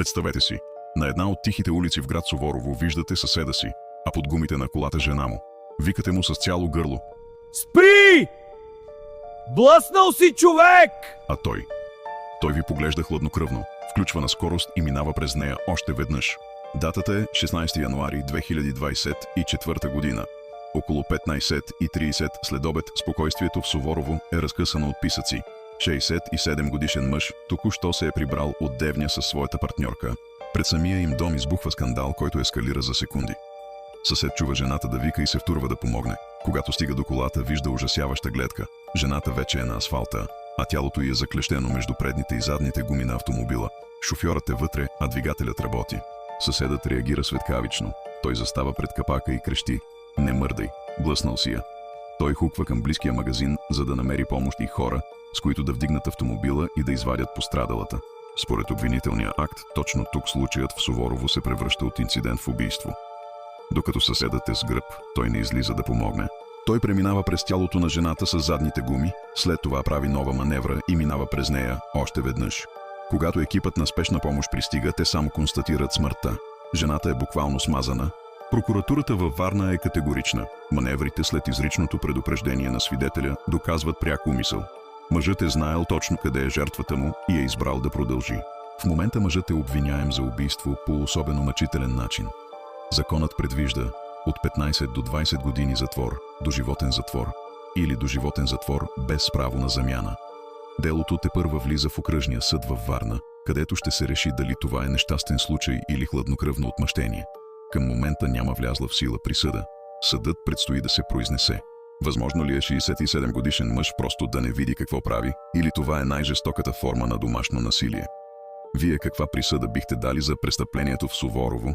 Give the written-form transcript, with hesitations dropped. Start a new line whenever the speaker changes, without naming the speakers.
Представете си, на една от тихите улици в град Суворово виждате съседа си, а под гумите на колата жена му. Викате му с цяло гърло.
Спри! Блъснал си, човек!
А той ви поглежда хладнокръвно, включва на скорост и минава през нея още веднъж. Датата е 16 януари 2024 година. Около 15:30 следобед спокойствието в Суворово е разкъсано от писъци. 67 годишен мъж току-що се е прибрал от Девня със своята партньорка. Пред самия им дом избухва скандал, който ескалира за секунди. Съсед чува жената да вика и се втурва да помогне. Когато стига до колата, вижда ужасяваща гледка. Жената вече е на асфалта, а тялото й е заклещено между предните и задните гуми на автомобила. Шофьорът е вътре, а двигателят работи. Съседът реагира светкавично. Той застава пред капака и крещи: „Не мърдай, блъснал си я!“ Той хуква към близкия магазин, за да намери помощ и хора, с които да вдигнат автомобила и да извадят пострадалата. Според обвинителния акт, точно тук случаят в Суворово се превръща от инцидент в убийство. Докато съседът е с гръб, той не излиза да помогне. Той преминава през тялото на жената с задните гуми, след това прави нова маневра и минава през нея още веднъж. Когато екипът на спешна помощ пристига, те само констатират смъртта. Жената е буквално смазана. Прокуратурата във Варна е категорична. Маневрите след изричното предупреждение на свидетеля доказват пряк умисъл. Мъжът е знаел точно къде е жертвата му и е избрал да продължи. В момента мъжът е обвиняем за убийство по особено мъчителен начин. Законът предвижда от 15 до 20 години затвор, доживотен затвор или доживотен затвор без право на замяна. Делото тепърва влиза в окръжния съд във Варна, където ще се реши дали това е нещастен случай или хладнокръвно отмъщение. Към момента няма влязла в сила присъда. Съдът предстои да се произнесе. Възможно ли е 67 годишен мъж просто да не види какво прави, или това е най-жестоката форма на домашно насилие? Вие каква присъда бихте дали за престъплението в Суворово?